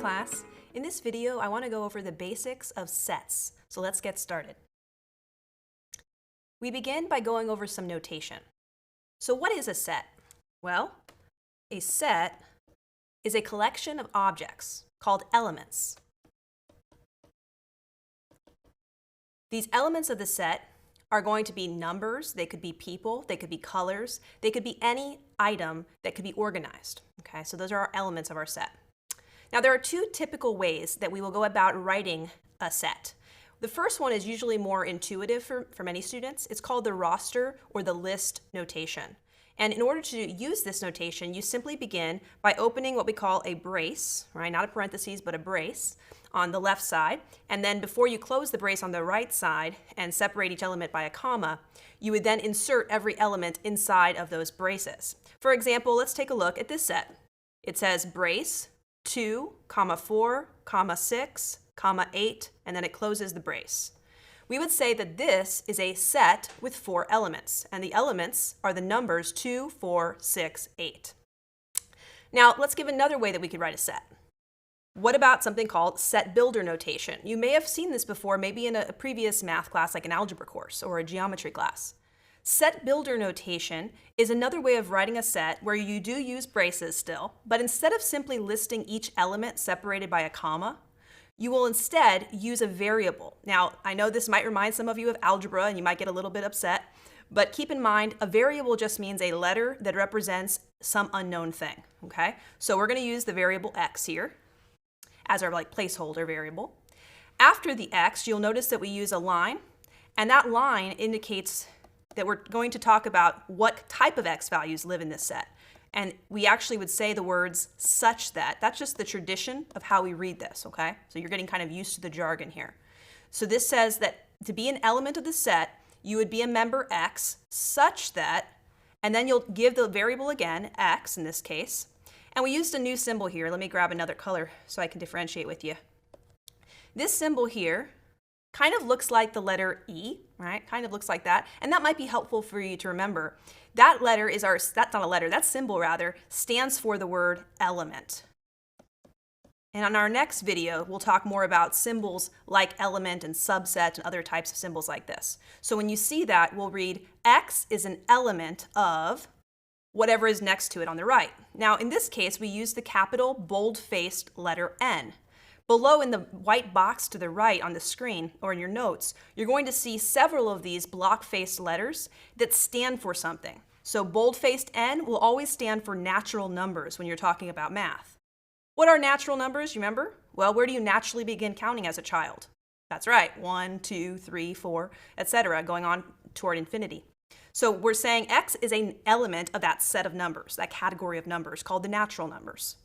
class. In this video, I want to go over the basics of sets. So let's get started. We begin by going over some notation. So what is a set? Well, a set is a collection of objects called elements. These elements of the set are going to be numbers, they could be people, they could be colors, they could be any item that could be organized. Okay, so those are our elements of our set. Now there are two typical ways that we will go about writing a set. The first one is usually more intuitive for many students. It's called the roster or the list notation. And in order to use this notation, you simply begin by opening what we call a brace, right? Not a parentheses, but a brace on the left side. And then before you close the brace on the right side and separate each element by a comma, you would then insert every element inside of those braces. For example, let's take a look at this set. It says brace 2, 4, 6, 8, and then it closes the brace. We would say that this is a set with 4 elements, and the elements are the numbers 2, 4, 6, 8. Now, let's give another way that we could write a set. What about something called set builder notation? You may have seen this before, maybe in a previous math class like an algebra course or a geometry class. Set builder notation is another way of writing a set where you do use braces still, but instead of simply listing each element separated by a comma, you will instead use a variable. Now, I know this might remind some of you of algebra and you might get a little bit upset, but keep in mind a variable just means a letter that represents some unknown thing, okay? So we're going to use the variable x here as our placeholder variable. After the x, you'll notice that we use a line, and that line indicates that we're going to talk about what type of x values live in this set. And we actually would say the words such that. That's just the tradition of how we read this, okay? So you're getting kind of used to the jargon here. So this says that to be an element of the set, you would be a member x such that, and then you'll give the variable again, x in this case. And we used a new symbol here. Let me grab another color so I can differentiate with you. This symbol here kind of looks like the letter E, right? Kind of looks like that. And that might be helpful for you to remember. That letter is that's not a letter, that symbol rather, stands for the word element. And on our next video, we'll talk more about symbols like element and subset and other types of symbols like this. So when you see that, we'll read X is an element of whatever is next to it on the right. Now in this case, we use the capital bold-faced letter N. Below in the white box to the right on the screen or in your notes, you're going to see several of these block-faced letters that stand for something. So bold-faced N will always stand for natural numbers when you're talking about math. What are natural numbers, you remember? Well, where do you naturally begin counting as a child? That's right, 1, 2, 3, 4, etc., going on toward infinity. So we're saying X is an element of that set of numbers, that category of numbers called the natural numbers.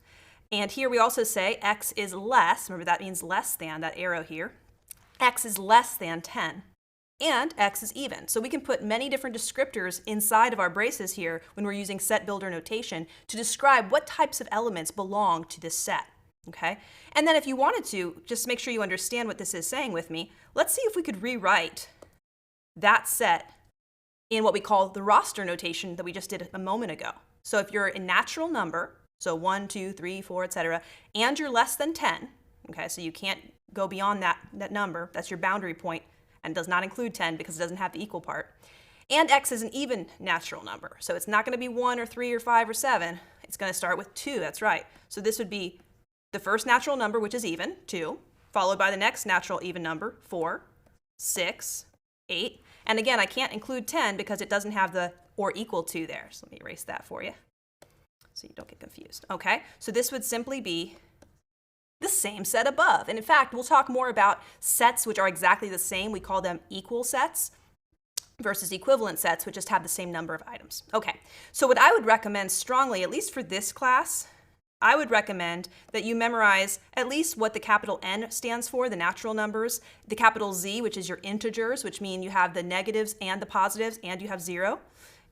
And here we also say x is less, remember that means less than, that arrow here. X is less than 10, and x is even. So we can put many different descriptors inside of our braces here when we're using set builder notation to describe what types of elements belong to this set, okay? And then if you wanted to, just make sure you understand what this is saying with me, let's see if we could rewrite that set in what we call the roster notation that we just did a moment ago. So if you're a natural number, so 1, 2, 3, 4, etc., and you're less than 10, okay, so you can't go beyond that number, that's your boundary point, and does not include 10 because it doesn't have the equal part. And x is an even natural number, so it's not going to be 1 or 3 or 5 or 7, it's going to start with 2, that's right. So this would be the first natural number, which is even, 2, followed by the next natural even number, 4, 6, 8, and again, I can't include 10 because it doesn't have the or equal to there, so let me erase that for you, so you don't get confused. Okay, so this would simply be the same set above. And in fact, we'll talk more about sets which are exactly the same. We call them equal sets versus equivalent sets, which just have the same number of items. Okay, so what I would recommend strongly, at least for this class, I would recommend that you memorize at least what the capital N stands for, the natural numbers, the capital Z, which is your integers, which mean you have the negatives and the positives, and you have 0.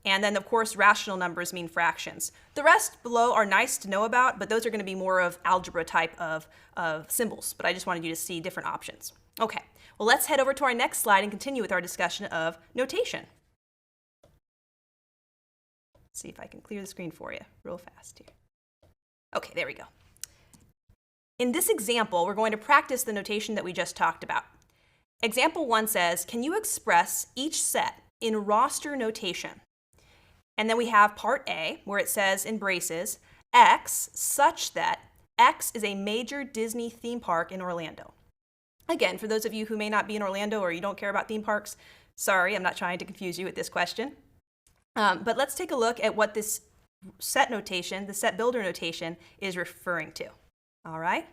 And then, of course, rational numbers mean fractions. The rest below are nice to know about, but those are going to be more of algebra type of symbols. But I just wanted you to see different options. Okay, well, let's head over to our next slide and continue with our discussion of notation. Let's see if I can clear the screen for you real fast here. Okay, there we go. In this example, we're going to practice the notation that we just talked about. Example 1 says, can you express each set in roster notation? And then we have part A, where it says in braces, X such that X is a major Disney theme park in Orlando. Again, for those of you who may not be in Orlando or you don't care about theme parks, sorry, I'm not trying to confuse you with this question. But let's take a look at what this set notation, the set builder notation, is referring to. All right?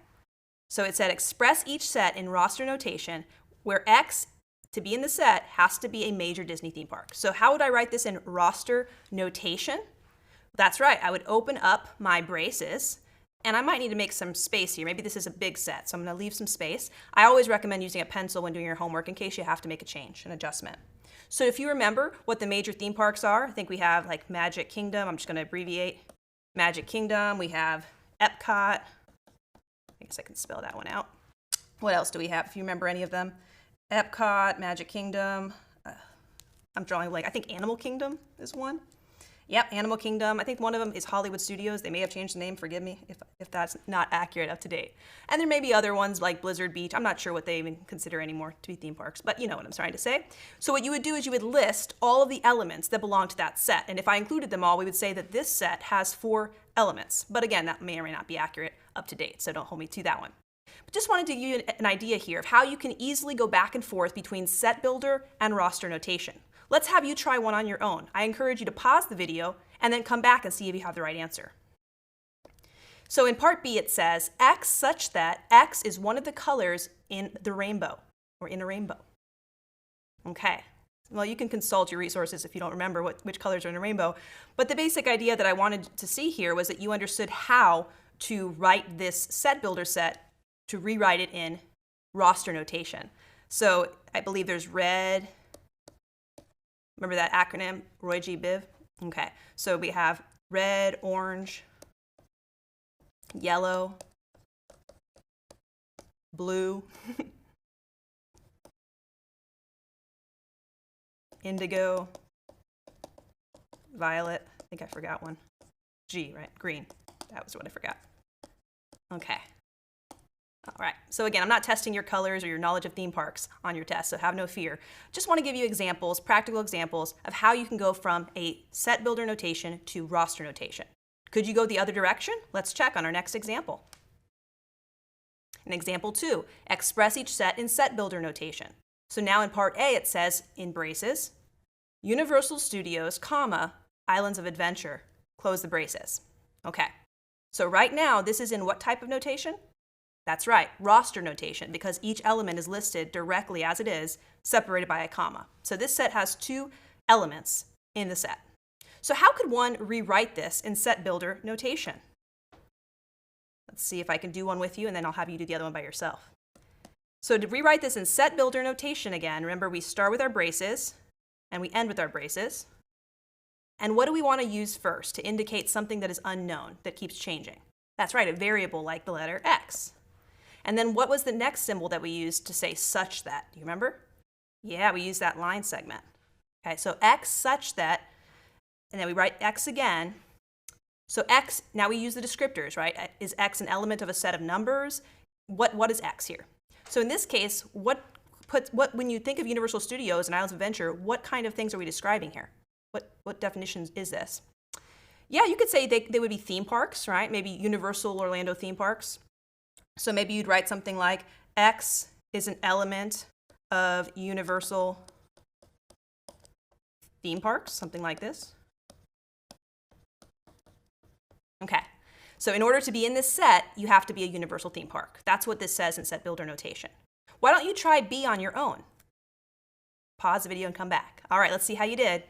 So it said express each set in roster notation where X, to be in the set, has to be a major Disney theme park. So how would I write this in roster notation? That's right, I would open up my braces, and I might need to make some space here. Maybe this is a big set, so I'm gonna leave some space. I always recommend using a pencil when doing your homework in case you have to make a change, an adjustment. So if you remember what the major theme parks are, I think we have like Magic Kingdom. I'm just gonna abbreviate. Magic Kingdom, we have Epcot. I guess I can spell that one out. What else do we have, if you remember any of them? Epcot, Magic Kingdom. I'm drawing a blank. I think Animal Kingdom is one. Yep, Animal Kingdom. I think one of them is Hollywood Studios. They may have changed the name, forgive me if that's not accurate, up to date. And there may be other ones like Blizzard Beach. I'm not sure what they even consider anymore to be theme parks, but you know what I'm trying to say. So what you would do is you would list all of the elements that belong to that set. And if I included them all, we would say that this set has 4 elements. But again, that may or may not be accurate, up to date, so don't hold me to that one. But just wanted to give you an idea here of how you can easily go back and forth between set builder and roster notation. Let's have you try one on your own. I encourage you to pause the video and then come back and see if you have the right answer. So in part B it says, X such that X is one of the colors in the rainbow, or in a rainbow. Okay, well you can consult your resources if you don't remember which colors are in a rainbow, but the basic idea that I wanted to see here was that you understood how to write this set builder set, to rewrite it in roster notation. So I believe there's red. Remember that acronym, Roy G. Biv? Okay, so we have red, orange, yellow, blue, indigo, violet, I think I forgot one. G, right? Green. That was what I forgot. Okay. All right, so again, I'm not testing your colors or your knowledge of theme parks on your test, so have no fear. Just want to give you examples, practical examples, of how you can go from a set builder notation to roster notation. Could you go the other direction? Let's check on our next example. In example 2, express each set in set builder notation. So now in part A it says, in braces, Universal Studios, comma, Islands of Adventure, close the braces. Okay, so right now this is in what type of notation? That's right, roster notation, because each element is listed directly as it is, separated by a comma. So this set has 2 elements in the set. So how could one rewrite this in set builder notation? Let's see if I can do one with you, and then I'll have you do the other one by yourself. So to rewrite this in set builder notation again, remember we start with our braces, and we end with our braces. And what do we want to use first to indicate something that is unknown, that keeps changing? That's right, a variable like the letter X. And then what was the next symbol that we used to say such that? Do you remember? Yeah, we used that line segment. Okay, so X such that, and then we write X again. So X, now we use the descriptors, right? Is X an element of a set of numbers? What is X here? So in this case, when you think of Universal Studios and Islands of Adventure, what kind of things are we describing here? What definition is this? Yeah, you could say they would be theme parks, right? Maybe Universal Orlando theme parks. So maybe you'd write something like X is an element of Universal theme parks, something like this. Okay, so in order to be in this set, you have to be a Universal theme park. That's what this says in set builder notation. Why don't you try B on your own? Pause the video and come back. All right, let's see how you did.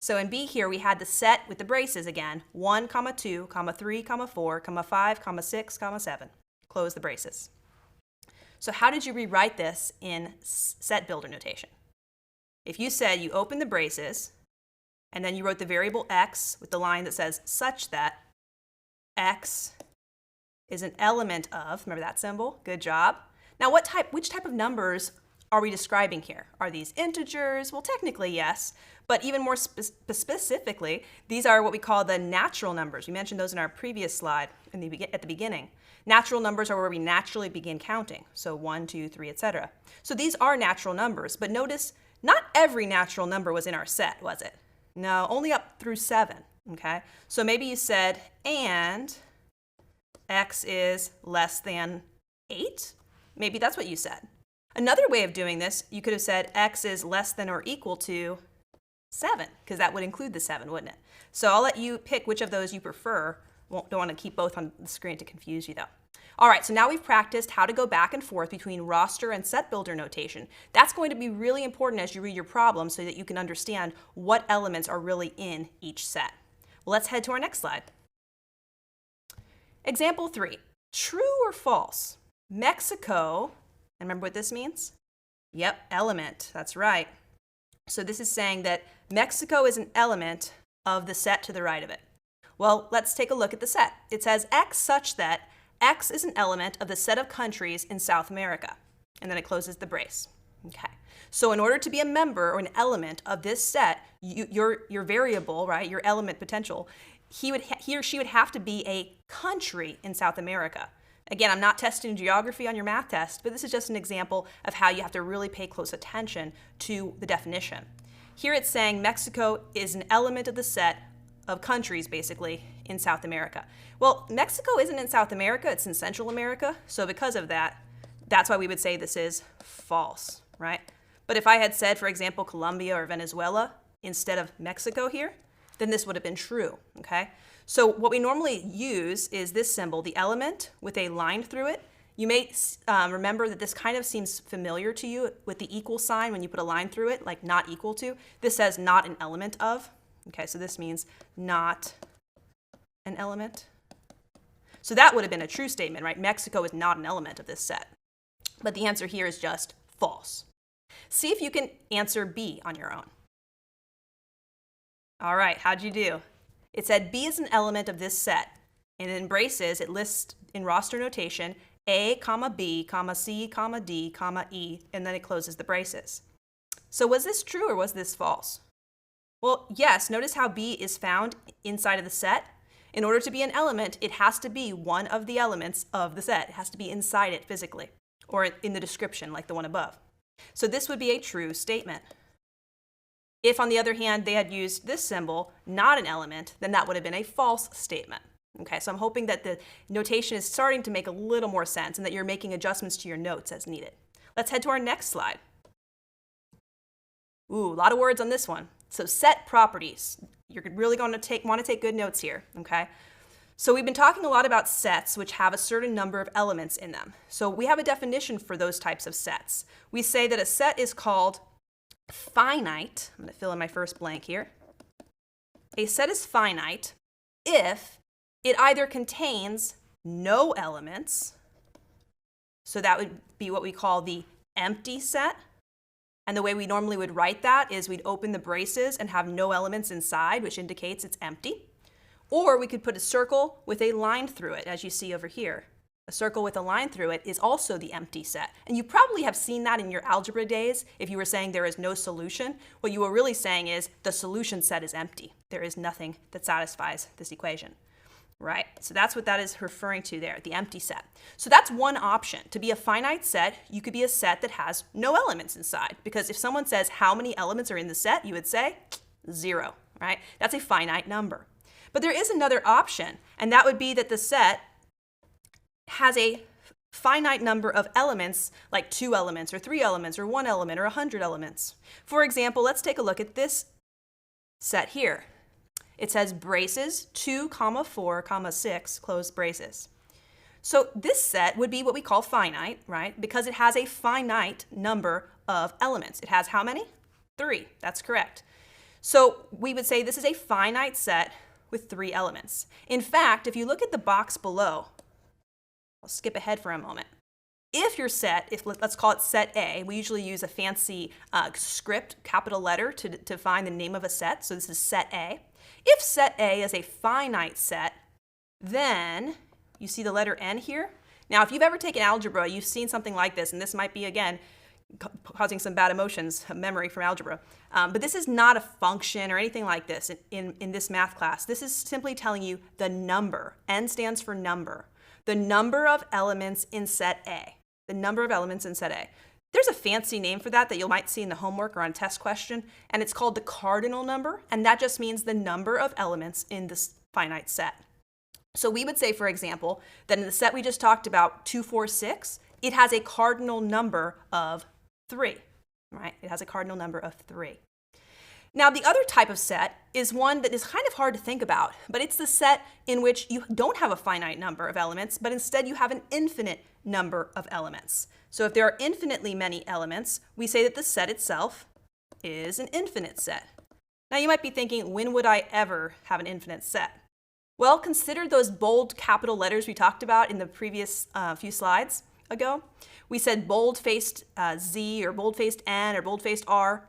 So in B here, we had the set with the braces again, 1, 2, 3, 4, 5, 6, 7. Close the braces. So how did you rewrite this in set builder notation? If you said you opened the braces, and then you wrote the variable X with the line that says such that X is an element of, remember that symbol? Good job. Now which type of numbers are we describing here? Are these integers? Well, technically, yes. But even more specifically, these are what we call the natural numbers. We mentioned those in our previous slide. at the beginning. Natural numbers are where we naturally begin counting. So 1, 2, 3, etc. So these are natural numbers, but notice not every natural number was in our set, was it? No, only up through 7, okay? So maybe you said, and x is less than 8? Maybe that's what you said. Another way of doing this, you could have said x is less than or equal to 7, because that would include the 7, wouldn't it? So I'll let you pick which of those you prefer. Don't want to keep both on the screen to confuse you, though. All right, so now we've practiced how to go back and forth between roster and set builder notation. That's going to be really important as you read your problem so that you can understand what elements are really in each set. Well, let's head to our next slide. Example 3, true or false? Mexico, and remember what this means? Yep, element, that's right. So this is saying that Mexico is an element of the set to the right of it. Well, let's take a look at the set. It says X such that X is an element of the set of countries in South America. And then it closes the brace. Okay. So in order to be a member or an element of this set, your variable, right, your element potential, he or she would have to be a country in South America. Again, I'm not testing geography on your math test, but this is just an example of how you have to really pay close attention to the definition. Here it's saying Mexico is an element of the set of countries, basically, in South America. Well, Mexico isn't in South America, it's in Central America, so because of that, that's why we would say this is false, right? But if I had said, for example, Colombia or Venezuela instead of Mexico here, then this would have been true, okay? So what we normally use is this symbol, the element with a line through it. You may remember that this kind of seems familiar to you with the equal sign when you put a line through it, like not equal to. This says not an element of. Okay, so this means not an element. So that would have been a true statement, right? Mexico is not an element of this set. But the answer here is just false. See if you can answer B on your own. All right, how'd you do? It said B is an element of this set. And in braces, it lists in roster notation A, comma B, comma C, comma D, comma E, and then it closes the braces. So was this true or was this false? Well, yes, notice how B is found inside of the set. In order to be an element, it has to be one of the elements of the set. It has to be inside it physically, or in the description like the one above. So this would be a true statement. If, on the other hand, they had used this symbol, not an element, then that would have been a false statement. Okay, so I'm hoping that the notation is starting to make a little more sense and that you're making adjustments to your notes as needed. Let's head to our next slide. Ooh, a lot of words on this one. So set properties. You're really going to want to take good notes here, okay? So we've been talking a lot about sets which have a certain number of elements in them. So we have a definition for those types of sets. We say that a set is called finite. I'm going to fill in my first blank here. A set is finite if it either contains no elements, so that would be what we call the empty set. And the way we normally would write that is we'd open the braces and have no elements inside, which indicates it's empty. Or we could put a circle with a line through it, as you see over here. A circle with a line through it is also the empty set. And you probably have seen that in your algebra days. If you were saying there is no solution, what you were really saying is the solution set is empty. There is nothing that satisfies this equation. Right, so that's what that is referring to there, the empty set. So that's one option. To be a finite set, you could be a set that has no elements inside. Because if someone says how many elements are in the set, you would say 0, right? That's a finite number. But there is another option, and that would be that the set has a finite number of elements, like 2 elements, or 3 elements, or 1 element, or 100 elements. For example, let's take a look at this set here. It says braces 2, 4, 6, close braces. So this set would be what we call finite, right? Because it has a finite number of elements. It has how many? 3, that's correct. So we would say this is a finite set with 3 elements. In fact, if you look at the box below, I'll skip ahead for a moment. If your set, let's call it set A, we usually use a fancy script, capital letter, to find the name of a set. So this is set A. If set A is a finite set, then you see the letter N here. Now, if you've ever taken algebra, you've seen something like this, and this might be, again, causing some bad emotions, memory from algebra. But this is not a function or anything like this in this math class. This is simply telling you the number. N stands for number. The number of elements in set A. The number of elements in set A. There's a fancy name for that you might see in the homework or on a test question, and it's called the cardinal number, and that just means the number of elements in this finite set. So we would say, for example, that in the set we just talked about, 2, 4, 6, it has a cardinal number of 3, right? It has a cardinal number of 3. Now, the other type of set is one that is kind of hard to think about, but it's the set in which you don't have a finite number of elements, but instead you have an infinite number of elements. So if there are infinitely many elements, we say that the set itself is an infinite set. Now, you might be thinking, when would I ever have an infinite set? Well, consider those bold capital letters we talked about in the previous few slides ago. We said bold-faced Z or bold-faced N or bold-faced R.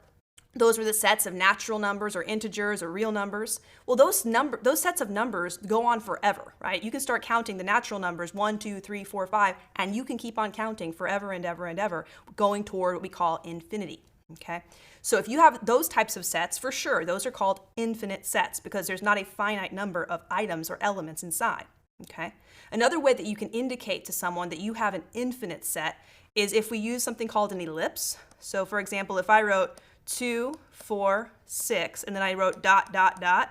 Those were the sets of natural numbers or integers or real numbers. Well, those sets of numbers go on forever, right? You can start counting the natural numbers 1, 2, 3, 4, 5, and you can keep on counting forever and ever and ever, going toward what we call infinity, okay? So if you have those types of sets, for sure, those are called infinite sets because there's not a finite number of items or elements inside, okay? Another way that you can indicate to someone that you have an infinite set is if we use something called an ellipse. So for example, if I wrote 2, 4, 6, and then I wrote dot, dot, dot,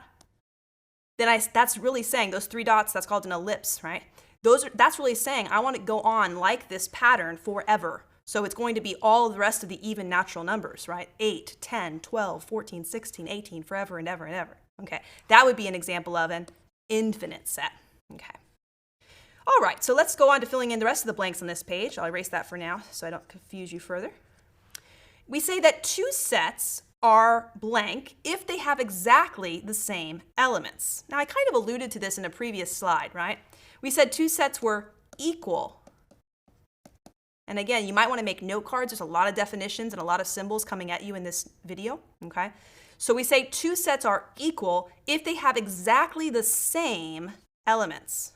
then that's really saying, those 3 dots, that's called an ellipse, right? That's really saying I want to go on like this pattern forever. So it's going to be all the rest of the even natural numbers, right? 8, 10, 12, 14, 16, 18, forever and ever and ever. Okay, that would be an example of an infinite set. Okay. All right, so let's go on to filling in the rest of the blanks on this page. I'll erase that for now so I don't confuse you further. We say that 2 sets are blank if they have exactly the same elements. Now, I kind of alluded to this in a previous slide, right? We said 2 sets were equal. And again, you might want to make note cards. There's a lot of definitions and a lot of symbols coming at you in this video, okay? So we say 2 sets are equal if they have exactly the same elements.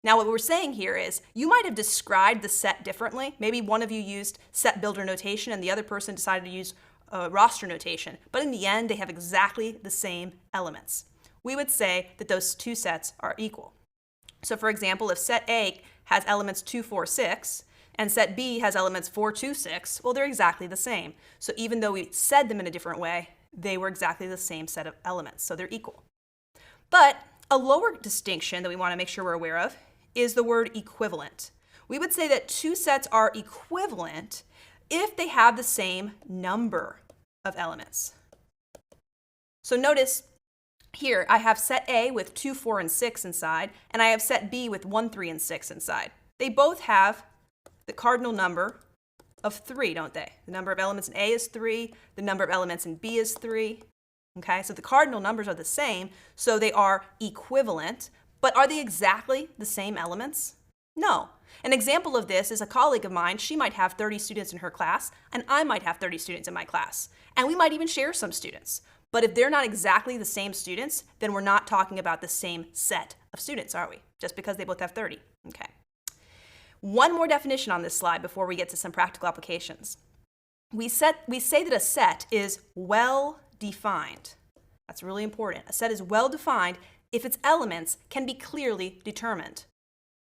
Now, what we're saying here is you might have described the set differently. Maybe one of you used set builder notation and the other person decided to use roster notation. But in the end, they have exactly the same elements. We would say that those 2 sets are equal. So for example, if set A has elements 2, 4, 6, and set B has elements 4, 2, 6, well, they're exactly the same. So even though we said them in a different way, they were exactly the same set of elements. So they're equal. But a lower distinction that we want to make sure we're aware of is the word equivalent. We would say that 2 sets are equivalent if they have the same number of elements. So notice here I have set A with 2, 4, and 6 inside, and I have set B with 1, 3, and 6 inside. They both have the cardinal number of 3, don't they? The number of elements in A is 3, the number of elements in B is 3. Okay, so the cardinal numbers are the same, so they are equivalent. But are they exactly the same elements? No. An example of this is a colleague of mine. She might have 30 students in her class, and I might have 30 students in my class. And we might even share some students. But if they're not exactly the same students, then we're not talking about the same set of students, are we? Just because they both have 30. Okay. One more definition on this slide before we get to some practical applications. We say that a set is well-defined. That's really important. A set is well-defined if its elements can be clearly determined.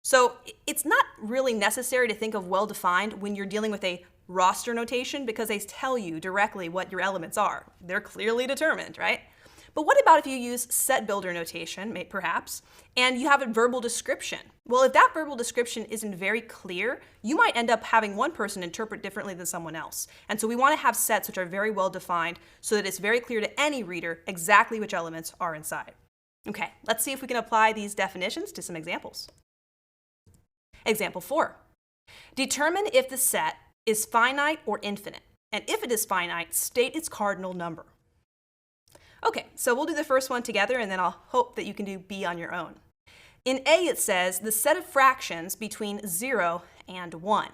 So it's not really necessary to think of well-defined when you're dealing with a roster notation because they tell you directly what your elements are. They're clearly determined, right? But what about if you use set builder notation, perhaps, and you have a verbal description? Well, if that verbal description isn't very clear, you might end up having one person interpret differently than someone else. And so we want to have sets which are very well defined so that it's very clear to any reader exactly which elements are inside. Okay, let's see if we can apply these definitions to some examples. Example 4. Determine if the set is finite or infinite. And if it is finite, state its cardinal number. Okay, so we'll do the first one together and then I'll hope that you can do B on your own. In A, it says the set of fractions between 0 and 1.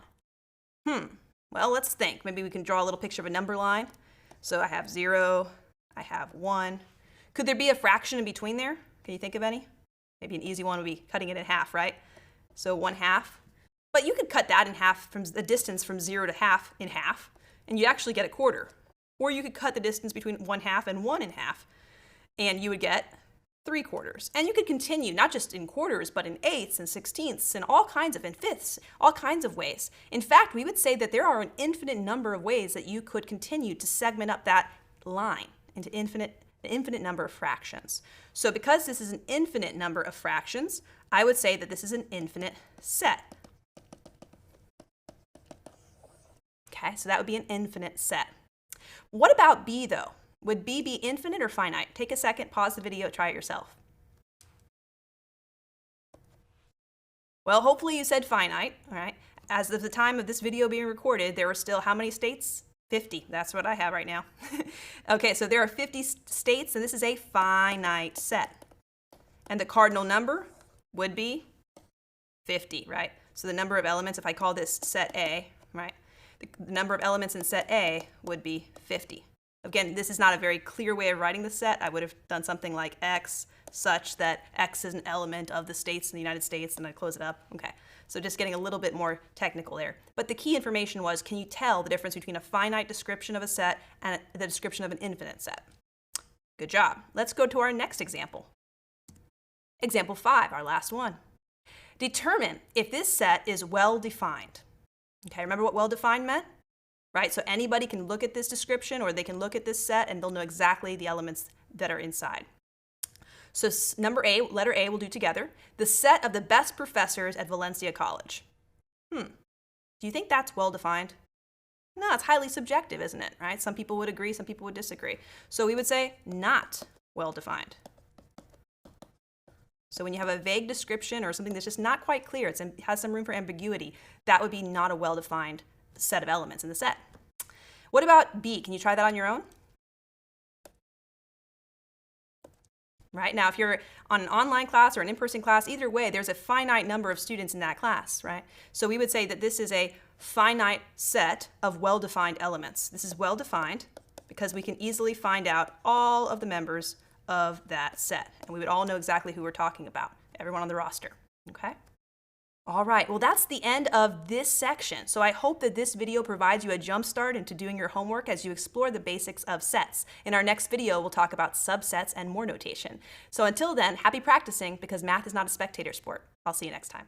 Well, let's think. Maybe we can draw a little picture of a number line. So I have 0, I have 1. Could there be a fraction in between there? Can you think of any? Maybe an easy one would be cutting it in half, right? So 1/2. But you could cut that in half from the distance from 0 to half in half. and you actually get a quarter. Or you could cut the distance between 1/2 and 1/2, and you would get 3/4. And you could continue, not just in quarters, but in eighths and sixteenths and all kinds of, in fifths, all kinds of ways. In fact, we would say that there are an infinite number of ways that you could continue to segment up that line into an infinite number of fractions. So because this is an infinite number of fractions, I would say that this is an infinite set. Okay, so that would be an infinite set. What about B though? Would B be infinite or finite? Take a second, pause the video, try it yourself. Well, hopefully you said finite, all right? As of the time of this video being recorded, there are still how many states? 50, that's what I have right now. Okay, so there are 50 states, and this is a finite set. And the cardinal number would be 50, right? So the number of elements, if I call this set A, right? The number of elements in set A would be 50. Again, this is not a very clear way of writing the set. I would have done something like X such that X is an element of the states in the United States, and I'd close it up. Okay, so just getting a little bit more technical there. But the key information was, can you tell the difference between a finite description of a set and the description of an infinite set? Good job. Let's go to our next example. Example 5, our last one. Determine if this set is well-defined. Okay, remember what well-defined meant? Right, so anybody can look at this description or they can look at this set and they'll know exactly the elements that are inside. So number A, letter A, we'll do together. The set of the best professors at Valencia College. Do you think that's well-defined? No, it's highly subjective, isn't it? Right? Some people would agree, some people would disagree. So we would say not well-defined. So when you have a vague description or something that's just not quite clear, it has some room for ambiguity, that would be not a well-defined set of elements in the set. What about B? Can you try that on your own? Right, now if you're on an online class or an in-person class, either way, there's a finite number of students in that class, right? So we would say that this is a finite set of well-defined elements. This is well-defined because we can easily find out all of the members of that set. And we would all know exactly who we're talking about, everyone on the roster, okay? All right, well, that's the end of this section. So I hope that this video provides you a jump start into doing your homework as you explore the basics of sets. In our next video, we'll talk about subsets and more notation. So until then, happy practicing, because math is not a spectator sport. I'll see you next time.